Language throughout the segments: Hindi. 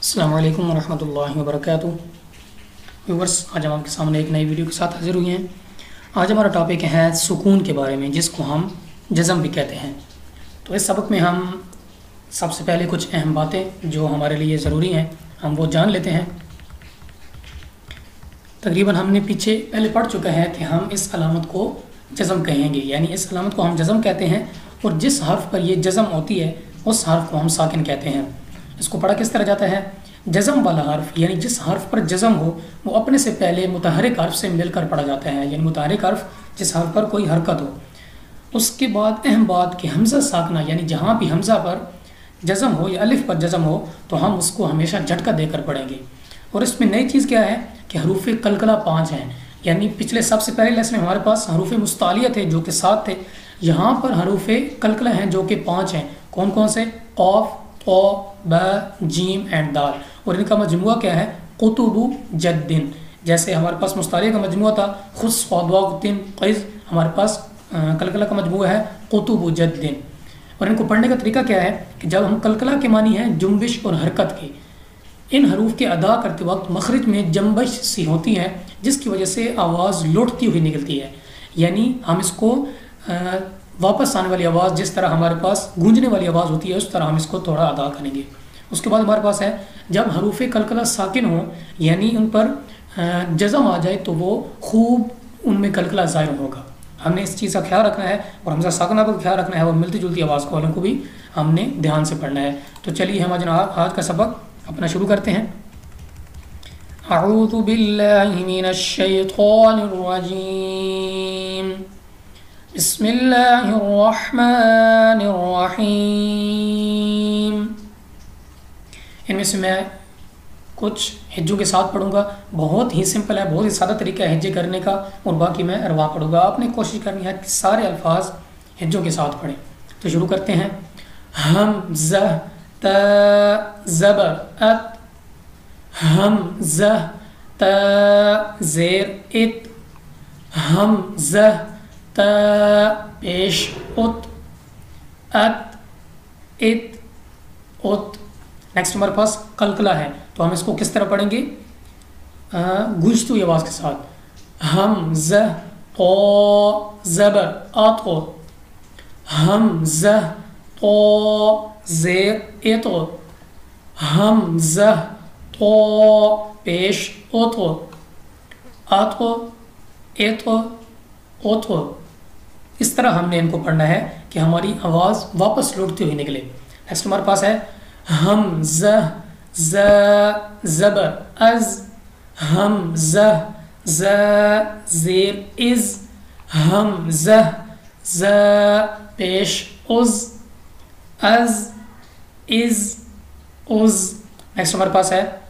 अस्सलामु अलैकुम वरहमतुल्लाहि वबरकातुहू। व्यूवर्स, आज हम आपके सामने एक नई वीडियो के साथ हाजिर हुए हैं। आज हमारा टॉपिक है सुकून के बारे में, जिसको हम जज़म भी कहते हैं। तो इस सबक में हम सबसे पहले कुछ अहम बातें जो हमारे लिए ज़रूरी हैं हम वो जान लेते हैं। तकरीबन हमने पीछे पहले पढ़ चुका है कि हम इस अलामत को जज़म कहेंगे, यानी इस अलामत को हम जज़म कहते हैं और जिस हर्फ पर ये जज़म होती है उस हर्फ को हम साकिन कहते हैं। इसको पढ़ा किस तरह जाता है? जज़म वाला हर्फ यानी जिस हर्फ पर जज़म हो वो अपने से पहले मुतहरिक हर्फ से मिलकर पढ़ा जाता है, यानी मुतहरिक हर्फ जिस हर्फ पर कोई हरकत हो। उसके बाद अहम बात कि हमज़ा साकना यानी जहाँ भी हमज़ा पर जज़म हो या अलिफ पर जज़म हो तो हम उसको हमेशा झटका देकर पढ़ेंगे। और इसमें नई चीज़ क्या है कि हरूफ कलकला 5 हैं, यानी पिछले सबसे पहले लेसन में हमारे पास हरूफ मुस्तालिया थे जो कि 7 थे। यहाँ पर हरूफ कलकला हैं जो कि 5 हैं। कौन कौन से? क़ाफ, क़, ब, जीम एंड दाल। और इनका मजमुआ क्या है? क़ुतुबु जद्दिन। जैसे हमारे पास मुस्तालिया का मजमुआ था खुस क़ादिन क़ैज़, हमारे पास कलकला का मजमुआ है क़ुतुबु जद्दिन। और इनको पढ़ने का तरीका क्या है कि जब हम कलकला के मानी हैं जुम्बिश और हरकत के, इन हरूफ के अदा करते वक्त मखरिज में जम्बिश सी होती है जिसकी वजह से आवाज़ लौटती हुई निकलती है, यानी हम इसको वापस आने वाली आवाज़ जिस तरह हमारे पास गूंजने वाली आवाज़ होती है उस तरह हम इसको थोड़ा अदा करेंगे। उसके बाद हमारे पास है जब हरूफ कलकला साकिन हो यानी उन पर जज़म आ जाए तो वो खूब उनमें कलकला ज़ाहिर होगा। हमने इस चीज़ का ख्याल रखना है और हमजा साकना का ख्याल रखना है और मिलती जुलती आवाज़ वालों को भी हमने ध्यान से पढ़ना है। तो चलिए हम आज का सबक अपना शुरू करते हैं। अऊज़ु बिल्लाहि मिनश शैतानिर रजीम, बिस्मिल्लाहिर रहमानिर रहीम। इनमें से मैं कुछ हिज्जों के साथ पढ़ूंगा। बहुत ही सिंपल है, बहुत ही सादा तरीका है हिज्जे करने का, और बाकी मैं अरवा पढ़ूंगा। आपने कोशिश करनी है कि सारे अल्फाज हिज्जों के साथ पढ़ें। तो शुरू करते हैं। हम ज़ त ज़बर अत, हम ज़ त ज़ेर इत, हम ज़ त पेश उत, अत इत उत। नेक्स्ट हमारे पास कलकला है तो हम इसको किस तरह पढ़ेंगे? गूंजती हुई आवाज़ के साथ। हम ज़ क़ ज़बर अत, हम ज़ क़ ज़ेर इत, हम ज़ क़ पेश उत, अत इत उत। इस तरह हमने इनको पढ़ना है कि हमारी आवाज़ वापस लौटती हुई निकले। नेक्स्ट हमारे पास है हम ज़ ज़बर अज़, हम ज़ ज़ेर इज़, हम ज़ पेश उज़, अज़ इज़ उज़। नेक्स्ट हमारे पास है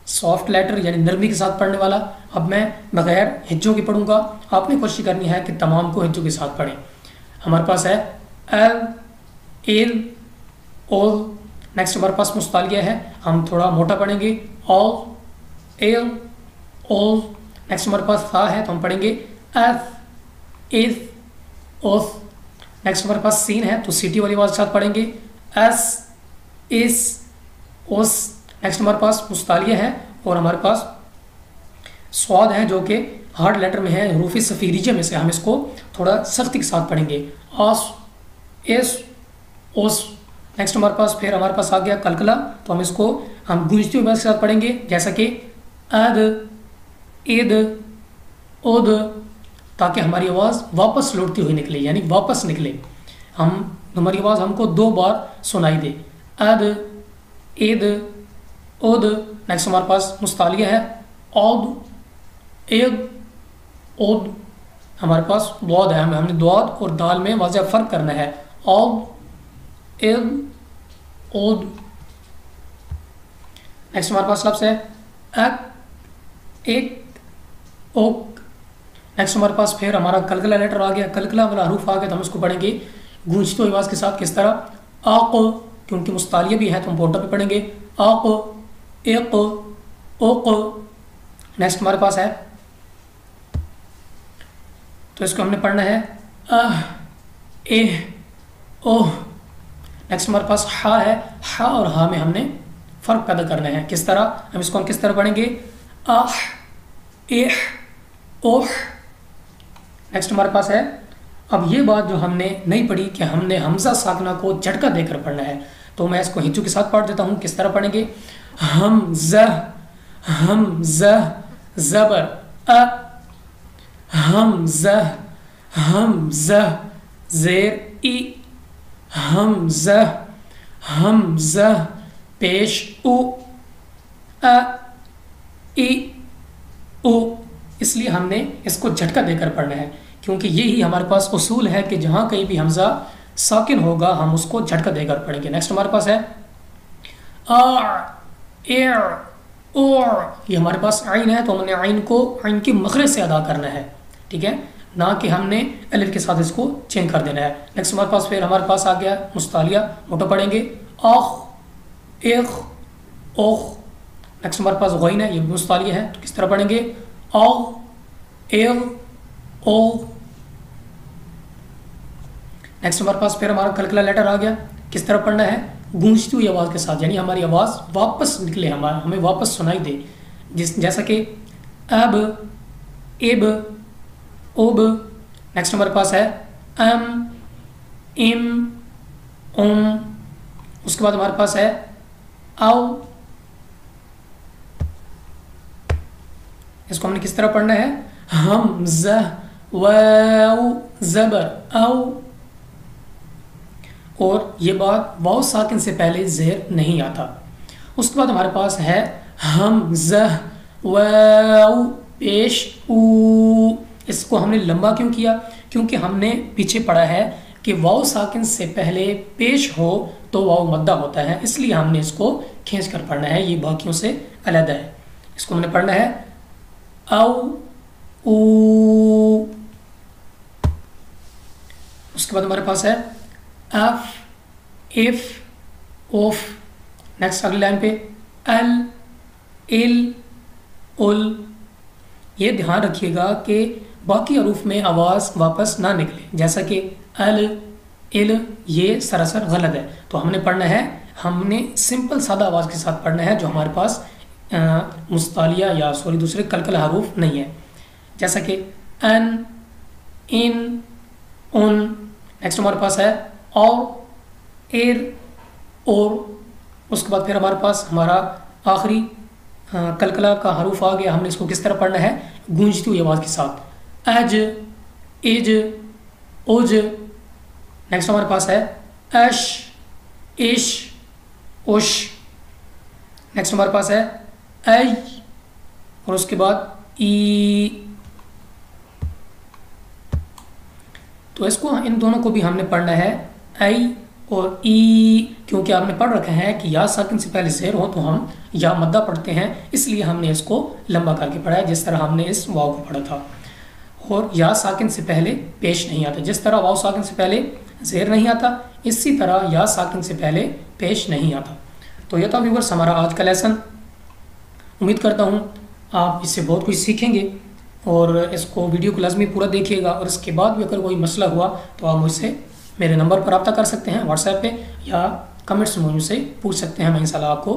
सॉफ्ट लेटर यानी नरमी के साथ पढ़ने वाला। अब मैं बगैर हिज्जों की पढ़ूंगा, आपने कोशिश करनी है कि तमाम को हिज्जों के साथ पढ़ें। हमारे पास है अल, इल, ओल। नेक्स्ट हमारे पास मुस्तालिया है, हम थोड़ा मोटा पढ़ेंगे ऑल, एल, ओल। नेक्स्ट हमारे पास था है तो हम पढ़ेंगे एफ, इफ, ओथ। नेक्स्ट हमारे पास सीन है तो सीटी वाली आवाज़ के साथ पढ़ेंगे एस, इस, उस। नेक्स्ट हमारे पास मुस्तालिया है और हमारे पास स्वाद है जो कि हार्ड लेटर में है, हरूफ सफ़ीरिया में से हम इसको थोड़ा सख्ती के साथ पढ़ेंगे आस, इस, उस। नेक्स्ट हमारे पास आ गया कलकला, तो हम इसको गूंजती हुई आवाज़ के साथ पढ़ेंगे जैसा कि अद, इद, उद, ताकि हमारी आवाज़ वापस लौटती हुई निकले, यानी वापस निकले। हमारी आवाज़ हमको 2 बार सुनाई दे, अद, इद, उद। नेक्स्ट हमारे पास मुस्तालिया है औद, इद, उद। हमारे पास द्वाद है, हमने द्वाद और दाल में वाज़ेह फ़र्क करना है। औद, इद, उद। नेक्स्ट हमारे पास लफ्ज़ है अक, इक, उक। नेक्स्ट हमारे पास फिर हमारा कलकला लेटर आ गया, कलकला वाला हरूफ आ गया, तो हम इसको पढ़ेंगे गूंजती हुई आवाज़ के साथ। किस तरह? आक, क्योंकि मुस्तालिया भी है तो हम बोटा पे पढ़ेंगे आक, इक, उक। नेक्स्ट हमारे पास है तो इसको हमने पढ़ना है अह, एह, ओह। नेक्स्ट हमारे पास हा है, हा और हा में हमने फ़र्क पैदा करना है। किस तरह? हम किस तरह पढ़ेंगे? आह, एह, ओह। नेक्स्ट हमारे पास है, अब ये बात जो हमने नहीं पढ़ी कि हमने हमजा साकना को झटका देकर पढ़ना है, तो मैं इसको हिज्जों के साथ पढ़ देता हूँ। किस तरह पढ़ेंगे? हम ज़बर अ, हम ज़ेर ई, हम पेश उ, अ ई उ। इसलिए हमने इसको झटका देकर पढ़ना है, क्योंकि यही हमारे पास उसूल है कि जहाँ कहीं भी हमजा साकिन होगा हम उसको झटका देकर पढ़ेंगे। नेक्स्ट हमारे पास है आ, एर, और। ये हमारे पास आइन है, तो हमने आइन को आइन के मखरज से अदा करना है, ठीक है, ना कि हमने अलिफ के साथ इसको चेंज कर देना है। नेक्स्ट हमारे पास फिर हमारे पास आ गया मुस्तालिया, मोटा पढ़ेंगे आख, एख, ओख। नेक्स्ट हमारे पास गैन है, ये मुस्तालिया है, तो किस तरह पढ़ेंगे? औ, एग, ओ। नेक्स्ट हमारे पास फिर हमारा कलकला लेटर आ गया। किस तरह पढ़ना है? गूंजती हुई आवाज़ के साथ, यानी हमारी आवाज़ वापस निकले, हमें वापस सुनाई दे। जैसा कि अब, इब, उब। नेक्स्ट हमारे पास है अम, इम, उम। उसके बाद हमारे पास है आओ। इसको हमने किस तरह पढ़ना है? हम वाउ ज़बर आओ। और ये बात वाउ साकिन से पहले ज़ेर नहीं आता। उसके बाद हमारे पास है हम वाउ पेश ऊ। इसको हमने लंबा क्यों किया? क्योंकि हमने पीछे पढ़ा है कि वाउ साकिन से पहले पेश हो तो वाउ मद्दा होता है, इसलिए हमने इसको खींच कर पढ़ना है, ये बाकियों से अलग है। इसको हमने पढ़ना है औ ऊ। उसके बाद हमारे पास है अफ, इफ, ओफ। नेक्स्ट अगली लाइन पे अल, इल, उल। ये ध्यान रखिएगा कि बाकी हरूफ में आवाज़ वापस ना निकले, जैसा कि अल, इल, ये सरासर गलत है। तो हमने पढ़ना है, हमने सिंपल सादा आवाज़ के साथ पढ़ना है, जो हमारे पास मुस्तालिया या दूसरे कलकल हरूफ नहीं है, जैसा कि अन, इन, उन। नेक्स्ट हमारे पास है और, एर, और। उसके बाद फिर हमारे पास हमारा आखिरी कलकला का हरूफ आ गया। हमने इसको किस तरह पढ़ना है? गूंजती हुई आवाज़ के साथ, अज, इज, उज। नेक्स्ट हमारे पास है अश, इश, उश। नेक्स्ट हमारे पास है ऐ, और उसके बाद ई। तो इसको इन दोनों को भी हमने पढ़ना है ऐ और ई, क्योंकि आपने पढ़ रखा है कि या साकिन से पहले ज़ेर हो तो हम या मद्दा पढ़ते हैं, इसलिए हमने इसको लंबा करके पढ़ा है, जिस तरह हमने इस वाव को पढ़ा था। और या साकिन से पहले पेश नहीं आता, जिस तरह वाव साकिन से पहले ज़ेर नहीं आता, इसी तरह या साकिन से पहले पेश नहीं आता। तो यह था व्यूअर्स हमारा आज का लेसन। उम्मीद करता हूँ आप इससे बहुत कुछ सीखेंगे, और इसको वीडियो को लाजमी पूरा देखिएगा। और इसके बाद भी अगर कोई मसला हुआ तो आप मुझसे मेरे नंबर पर रब्ता कर सकते हैं व्हाट्सएप पे, या कमेंट्स में मुझसे पूछ सकते हैं, मैं इंशाल्लाह आपको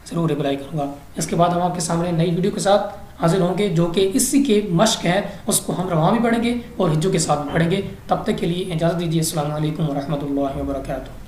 ज़रूर रिप्लाई करूँगा। इसके बाद हम आपके सामने नई वीडियो के साथ हाजिर होंगे, जो कि इसी के मश्क है, उसको हम रवा भी पढ़ेंगे और हिज्जों के साथ भी पढ़ेंगे। तब तक के लिए इजाज़त दीजिए। अस्सलामु अलैकुम व रहमतुल्लाहि व बरकातुहू।